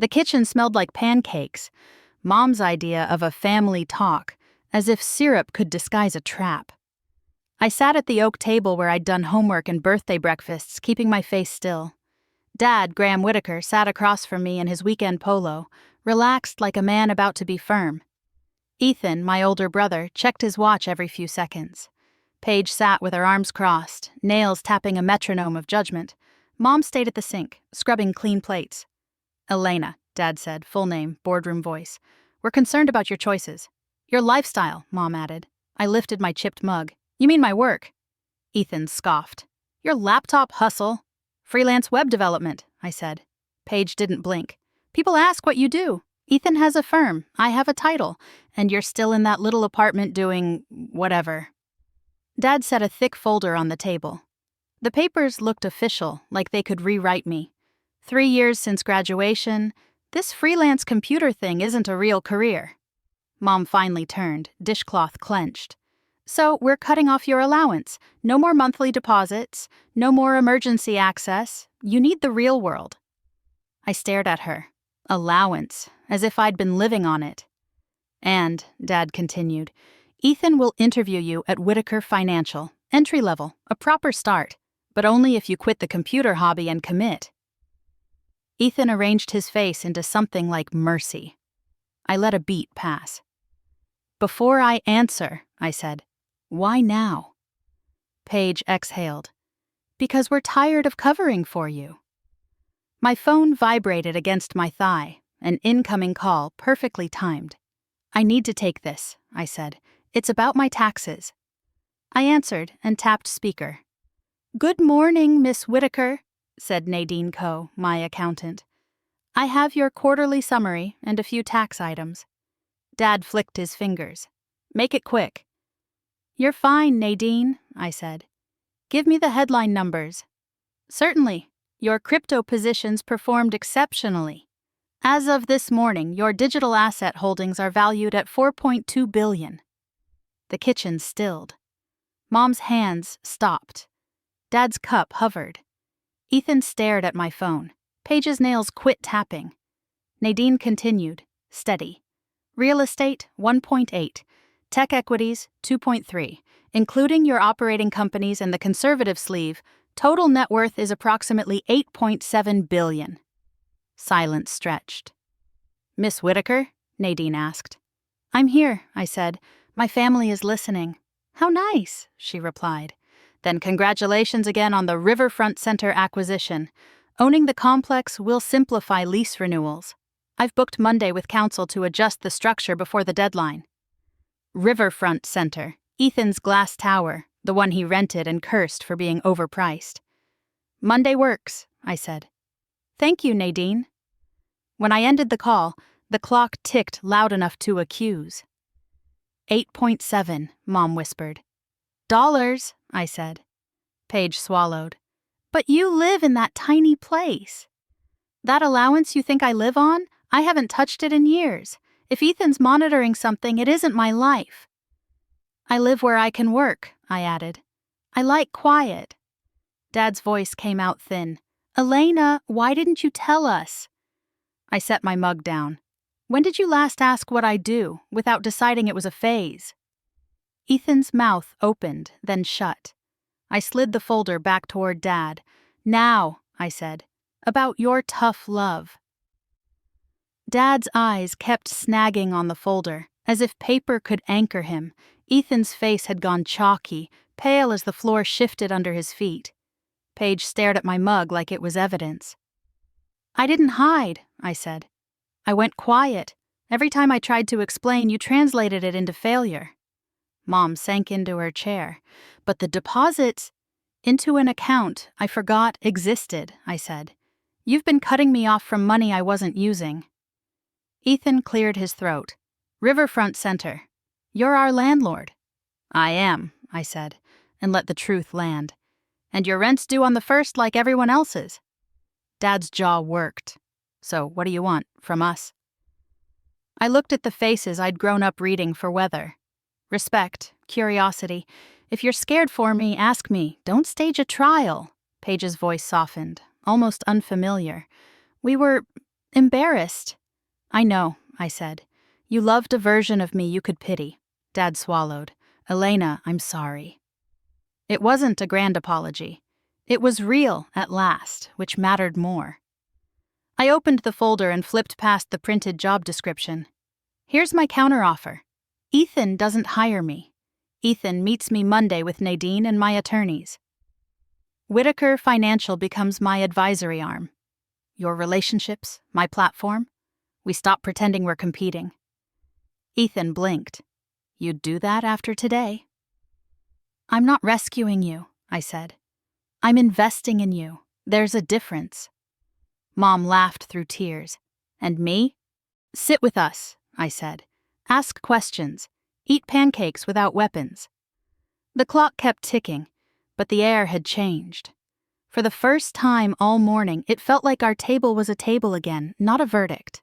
The kitchen smelled like pancakes, Mom's idea of a family talk, as if syrup could disguise a trap. I sat at the oak table where I'd done homework and birthday breakfasts, keeping my face still. Dad, Graham Whitaker, sat across from me in his weekend polo, relaxed like a man about to be firm. Ethan, my older brother, checked his watch every few seconds. Paige sat with her arms crossed, nails tapping a metronome of judgment. Mom stayed at the sink, scrubbing clean plates. "Elena," Dad said, full name, boardroom voice. "We're concerned about your choices." "Your lifestyle," Mom added. I lifted my chipped mug. "You mean my work?" Ethan scoffed. "Your laptop hustle." "Freelance web development," I said. Paige didn't blink. "People ask what you do. Ethan has a firm, I have a title, and you're still in that little apartment doing whatever." Dad set a thick folder on the table. The papers looked official, like they could rewrite me. 3 years since graduation, this freelance computer thing isn't a real career. Mom finally turned, dishcloth clenched. "So we're cutting off your allowance. No more monthly deposits, no more emergency access. You need the real world." I stared at her. Allowance, as if I'd been living on it. "And," Dad continued, "Ethan will interview you at Whitaker Financial, entry level, a proper start, but only if you quit the computer hobby and commit." Ethan arranged his face into something like mercy. I let a beat pass. "Before I answer," I said, "why now?" Paige exhaled. "Because we're tired of covering for you." My phone vibrated against my thigh, an incoming call perfectly timed. "I need to take this," I said. "It's about my taxes." I answered and tapped speaker. "Good morning, Miss Whitaker," said Nadine Coe, my accountant. "I have your quarterly summary and a few tax items." Dad flicked his fingers. "Make it quick." "You're fine, Nadine," I said. "Give me the headline numbers." "Certainly. Your crypto positions performed exceptionally. As of this morning, your digital asset holdings are valued at $4.2 billion. The kitchen stilled. Mom's hands stopped. Dad's cup hovered. Ethan stared at my phone. Paige's nails quit tapping. Nadine continued, steady. "Real estate, 1.8. Tech equities, 2.3. Including your operating companies and the conservative sleeve, total net worth is approximately $8.7 billion. Silence stretched. "Miss Whitaker?" Nadine asked. "I'm here," I said. "My family is listening." "How nice," she replied. "Then congratulations again on the Riverfront Center acquisition. Owning the complex will simplify lease renewals. I've booked Monday with counsel to adjust the structure before the deadline." Riverfront Center, Ethan's glass tower, the one he rented and cursed for being overpriced. "Monday works," I said. "Thank you, Nadine." When I ended the call, the clock ticked loud enough to accuse. 8.7, Mom whispered. "Dollars," I said. Paige swallowed. "But you live in that tiny place." "That allowance you think I live on? I haven't touched it in years. If Ethan's monitoring something, it isn't my life." "I live where I can work," I added. "I like quiet." Dad's voice came out thin. "Elena, why didn't you tell us?" I set my mug down. "When did you last ask what I do, without deciding it was a phase?" Ethan's mouth opened, then shut. I slid the folder back toward Dad. "Now," I said, "about your tough love." Dad's eyes kept snagging on the folder, as if paper could anchor him. Ethan's face had gone chalky, pale as the floor shifted under his feet. Paige stared at my mug like it was evidence. "I didn't hide," I said. "I went quiet. Every time I tried to explain, you translated it into failure." Mom sank into her chair. "But the deposits—" "Into an account I forgot existed," I said. "You've been cutting me off from money I wasn't using." Ethan cleared his throat. "Riverfront Center. You're our landlord." "I am," I said, and let the truth land. "And your rent's due on the 1st like everyone else's." Dad's jaw worked. "So what do you want from us?" I looked at the faces I'd grown up reading for weather. Respect, curiosity. If you're scared for me, ask me. Don't stage a trial. Paige's voice softened, almost unfamiliar. We were Embarrassed. I know, I said. You loved a version of me you could pity. Dad swallowed. Elena, I'm sorry. It wasn't a grand apology. It was real, at last, which mattered more. I opened the folder and flipped past the printed job description. Here's my counteroffer. Ethan doesn't hire me. Ethan meets me Monday with Nadine and my attorneys. Whitaker Financial becomes my advisory arm. Your relationships, my platform. We stop pretending we're competing. Ethan blinked. You'd do that after today? I'm not rescuing you, I said. I'm investing in you. There's a difference. Mom laughed through tears. And me? Sit with us, I said. Ask questions. Eat pancakes without weapons. The clock kept ticking, but the air had changed. For the first time all morning, it felt like our table was a table again, not a verdict.